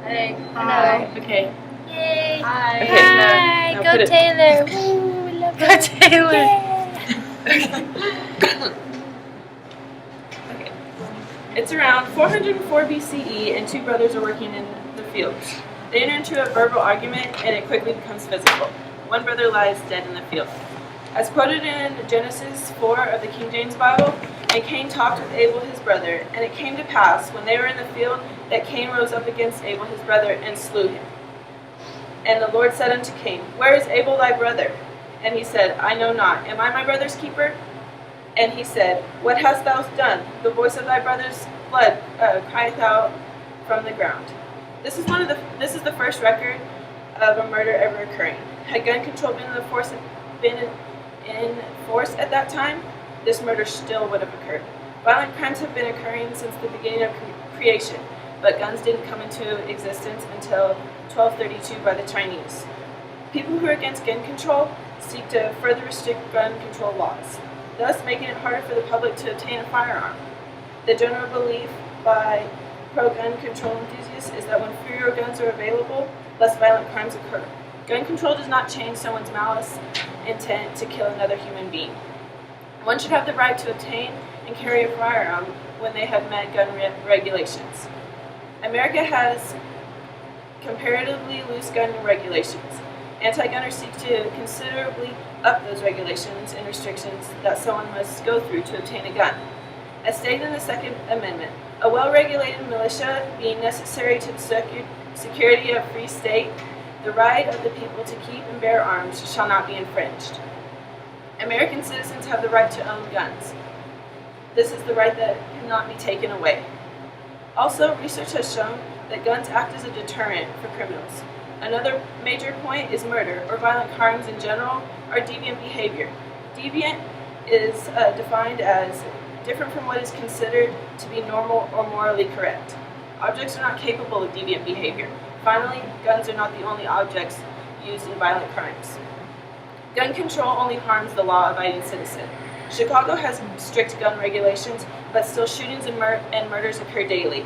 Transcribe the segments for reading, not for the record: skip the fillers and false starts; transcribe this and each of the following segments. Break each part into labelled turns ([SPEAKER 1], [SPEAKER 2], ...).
[SPEAKER 1] Hey.
[SPEAKER 2] Hi.
[SPEAKER 1] Okay.
[SPEAKER 2] Yay.
[SPEAKER 1] Hi.
[SPEAKER 2] Okay.
[SPEAKER 1] Hi.
[SPEAKER 2] Now
[SPEAKER 1] Go
[SPEAKER 2] put it-
[SPEAKER 1] Taylor. Woo, we love
[SPEAKER 2] Go
[SPEAKER 1] her.
[SPEAKER 2] Taylor.
[SPEAKER 1] Yay.
[SPEAKER 2] Okay. It's around 404 BCE, and two brothers are working in the fields. They enter into a verbal argument, and it quickly becomes physical. One brother lies dead in the field. As quoted in Genesis 4 of the King James Bible, and Cain talked with Abel his brother, and it came to pass, when they were in the field, that Cain rose up against Abel his brother, and slew him. And the Lord said unto Cain, Where is Abel thy brother? And he said, I know not. Am I my brother's keeper? And he said, What hast thou done? The voice of thy brother's blood crieth out from the ground. This is the first record of a murder ever occurring. Had gun control been in force at that time, this murder still would have occurred. Violent crimes have been occurring since the beginning of creation, but guns didn't come into existence until 1232 by the Chinese. People who are against gun control seek to further restrict gun control laws, thus making it harder for the public to obtain a firearm. The general belief by pro-gun control enthusiasts is that when fewer guns are available, less violent crimes occur. Gun control does not change someone's malice intent to kill another human being. One should have the right to obtain and carry a firearm when they have met gun regulations. America has comparatively loose gun regulations. Anti-gunners seek to considerably up those regulations and restrictions that someone must go through to obtain a gun. As stated in the Second Amendment, a well-regulated militia being necessary to the security of a free state, the right of the people to keep and bear arms shall not be infringed. American citizens have the right to own guns. This is the right that cannot be taken away. Also, research has shown that guns act as a deterrent for criminals. Another major point is murder, or violent crimes in general, are deviant behavior. Deviant is defined as different from what is considered to be normal or morally correct. Objects are not capable of deviant behavior. Finally, guns are not the only objects used in violent crimes. Gun control only harms the law-abiding citizen. Chicago has strict gun regulations, but still shootings and murders occur daily.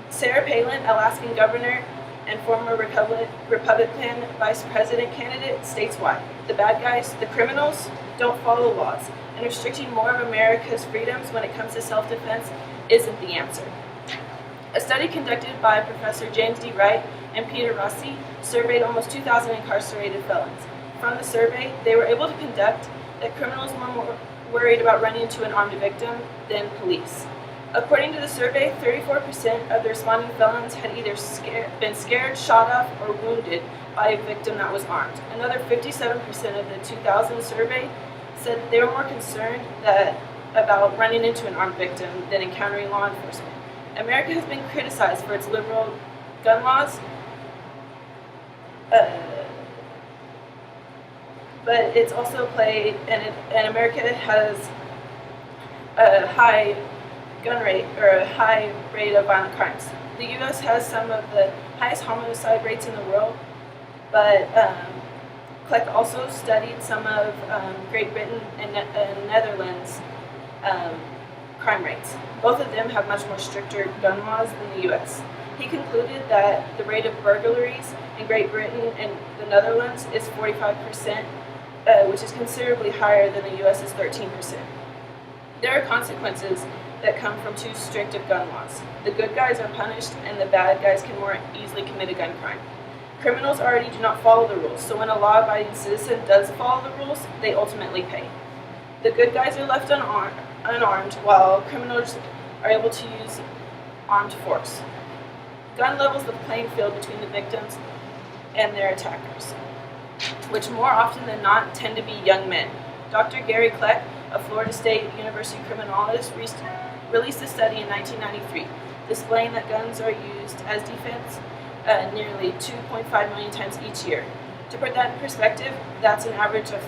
[SPEAKER 2] Sarah Palin, Alaskan governor and former Republican vice president candidate, states why. The bad guys, the criminals, don't follow laws, and restricting more of America's freedoms when it comes to self-defense isn't the answer. A study conducted by Professor James D. Wright and Peter Rossi surveyed almost 2,000 incarcerated felons. From the survey, they were able to conduct that criminals were more worried about running into an armed victim than police. According to the survey, 34% of the responding felons had either been scared, shot up, or wounded by a victim that was armed. Another 57% of the 2,000 surveyed said they were more concerned about running into an armed victim than encountering law enforcement. America has been criticized for its liberal gun laws, but it's also played, and America has a high gun rate, or a high rate of violent crimes. The U.S. has some of the highest homicide rates in the world, but Kleck also studied some of Great Britain and Netherlands crime rates. Both of them have much more stricter gun laws than the U.S. He concluded that the rate of burglaries in Great Britain and the Netherlands is 45%, which is considerably higher than the U.S.'s 13%. There are consequences that come from too strict of gun laws. The good guys are punished, and the bad guys can more easily commit a gun crime. Criminals already do not follow the rules, so when a law-abiding citizen does follow the rules, they ultimately pay. The good guys are left unarmed, while criminals are able to use armed force. Gun levels the playing field between the victims and their attackers, which more often than not tend to be young men. Dr. Gary Kleck, a Florida State University criminologist, released a study in 1993 displaying that guns are used as defense nearly 2.5 million times each year. To put that in perspective, that's an average of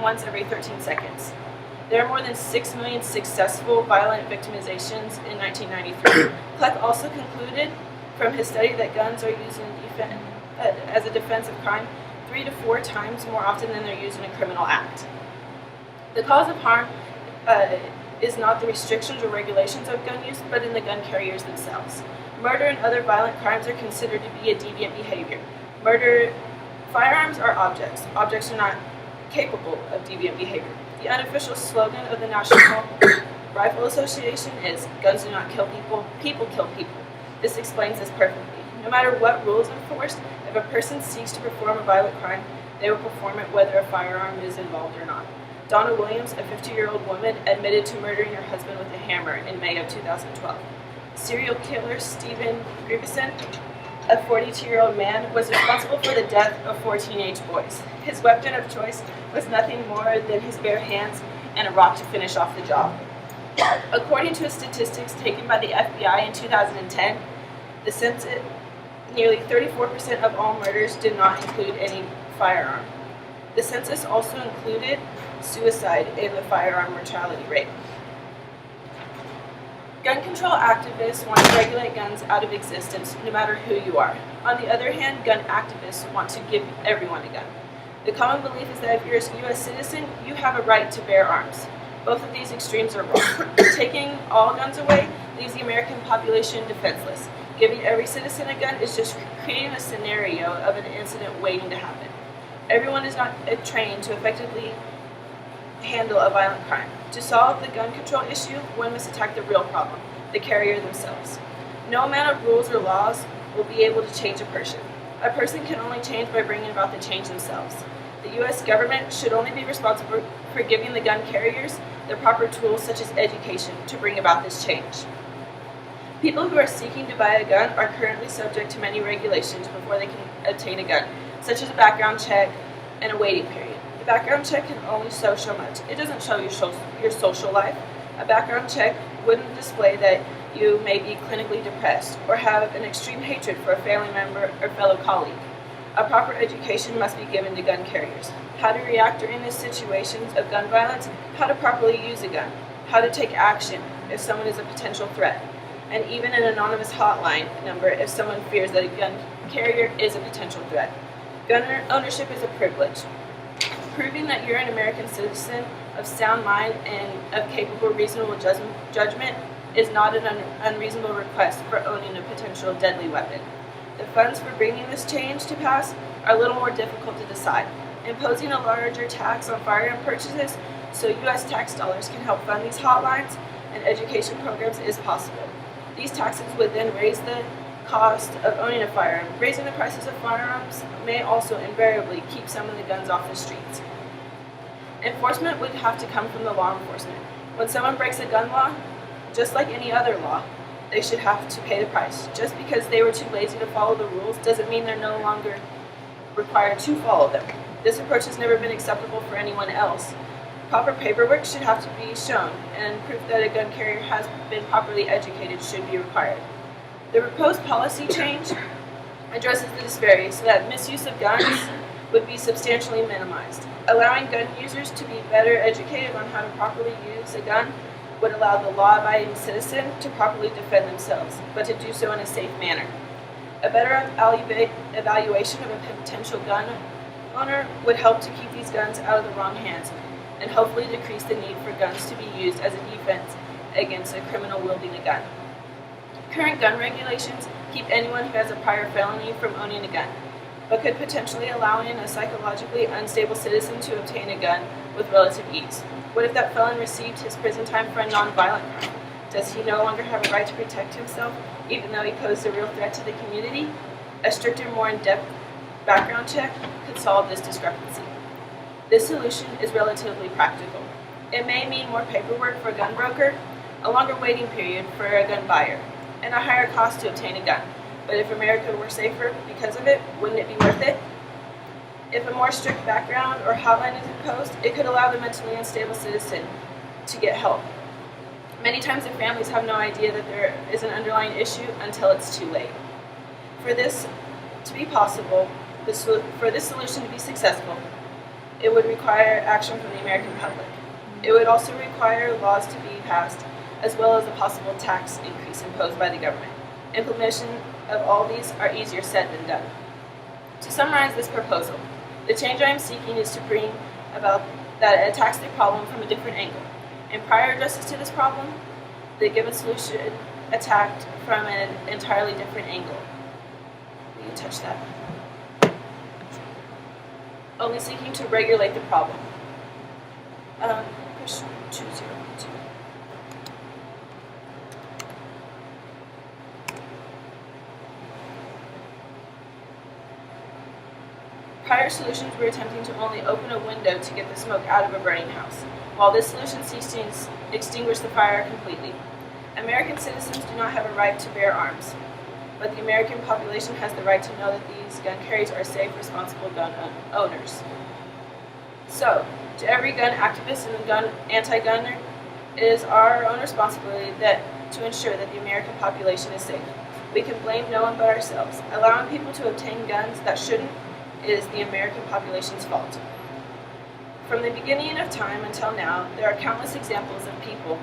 [SPEAKER 2] once every 13 seconds. There are more than 6 million successful violent victimizations in 1993. Kleck also concluded from his study that guns are used as a defense of crime 3 to 4 times more often than they're used in a criminal act. The cause of harm is not the restrictions or regulations of gun use, but in the gun carriers themselves. Murder and other violent crimes are considered to be a deviant behavior. Firearms are objects. Objects are not capable of deviant behavior. The unofficial slogan of the National Rifle Association is, "Guns do not kill people, people kill people." This explains this perfectly. No matter what rule is enforced, if a person seeks to perform a violent crime, they will perform it whether a firearm is involved or not. Donna Williams, a 50-year-old woman, admitted to murdering her husband with a hammer in May of 2012. Serial killer Stephen Grieveson, a 42-year-old man, was responsible for the death of 4 teenage boys. His weapon of choice was nothing more than his bare hands and a rock to finish off the job. According to statistics taken by the FBI in 2010, the census, nearly 34% of all murders did not include any firearm. The census also included suicide in the firearm mortality rate. Gun control activists want to regulate guns out of existence, no matter who you are. On the other hand, gun activists want to give everyone a gun. The common belief is that if you're a U.S. citizen, you have a right to bear arms. Both of these extremes are wrong. Taking all guns away leaves the American population defenseless. Giving every citizen a gun is just creating a scenario of an incident waiting to happen. Everyone is not trained to effectively handle a violent crime. To solve the gun control issue, one must attack the real problem, the carrier themselves. No amount of rules or laws will be able to change a person. A person can only change by bringing about the change themselves. The U.S. government should only be responsible for giving the gun carriers the proper tools such as education to bring about this change. People who are seeking to buy a gun are currently subject to many regulations before they can obtain a gun, such as a background check and a waiting period. The background check can only show so much. It doesn't show your social life. A background check wouldn't display that you may be clinically depressed or have an extreme hatred for a family member or fellow colleague. A proper education must be given to gun carriers. How to react during these situations of gun violence, how to properly use a gun, how to take action if someone is a potential threat, and even an anonymous hotline number if someone fears that a gun carrier is a potential threat. Gun ownership is a privilege. Proving that you're an American citizen of sound mind and of capable, reasonable judgment is not an unreasonable request for owning a potential deadly weapon. The funds for bringing this change to pass are a little more difficult to decide. Imposing a larger tax on firearm purchases so U.S. tax dollars can help fund these hotlines and education programs is possible. These taxes would then raise the cost of owning a firearm. Raising the prices of firearms may also invariably keep some of the guns off the streets. Enforcement would have to come from the law enforcement. When someone breaks a gun law, just like any other law, they should have to pay the price. Just because they were too lazy to follow the rules doesn't mean they're no longer required to follow them. This approach has never been acceptable for anyone else. Proper paperwork should have to be shown, and proof that a gun carrier has been properly educated should be required. The proposed policy change addresses the disparity so that misuse of guns would be substantially minimized. Allowing gun users to be better educated on how to properly use a gun would allow the law-abiding citizen to properly defend themselves, but to do so in a safe manner. A better evaluation of a potential gun owner would help to keep these guns out of the wrong hands and hopefully decrease the need for guns to be used as a defense against a criminal wielding a gun. Current gun regulations keep anyone who has a prior felony from owning a gun, but could potentially allow in a psychologically unstable citizen to obtain a gun with relative ease. What if that felon received his prison time for a non-violent crime? Does he no longer have a right to protect himself, even though he posed a real threat to the community? A stricter, more in-depth background check could solve this discrepancy. This solution is relatively practical. It may mean more paperwork for a gun broker, a longer waiting period for a gun buyer, and a higher cost to obtain a gun. But if America were safer because of it, wouldn't it be worth it? If a more strict background or hotline is imposed, it could allow the mentally unstable citizen to get help. Many times the families have no idea that there is an underlying issue until it's too late. For this to be possible, for this solution to be successful, it would require action from the American public. It would also require laws to be passed, as well as a possible tax increase imposed by the government. Implementation of all these are easier said than done. To summarize this proposal, the change I am seeking is to bring about that it attacks the problem from a different angle. In prior addresses to this problem, the given solution attacked from an entirely different angle. We can touch that. Only seeking to regulate the problem. Question 202. Prior solutions were attempting to only open a window to get the smoke out of a burning house, while this solution seeks to extinguish the fire completely. American citizens do not have a right to bear arms, but the American population has the right to know that these gun carriers are safe, responsible gun owners. So, to every gun activist and gun anti-gunner, it is our own responsibility to ensure that the American population is safe. We can blame no one but ourselves. Allowing people to obtain guns that shouldn't is the American population's fault. From the beginning of time until now, there are countless examples of people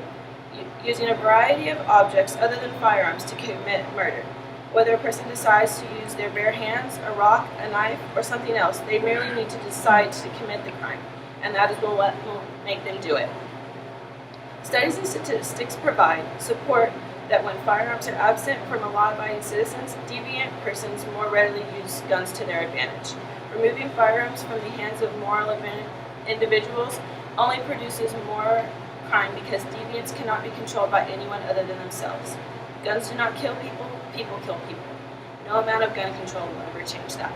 [SPEAKER 2] using a variety of objects other than firearms to commit murder. Whether a person decides to use their bare hands, a rock, a knife, or something else, they merely need to decide to commit the crime, and that is what will make them do it. Studies and statistics provide support that when firearms are absent from law-abiding citizens, deviant persons more readily use guns to their advantage. Removing firearms from the hands of moral individuals only produces more crime because deviants cannot be controlled by anyone other than themselves. Guns do not kill people, people kill people. No amount of gun control will ever change that.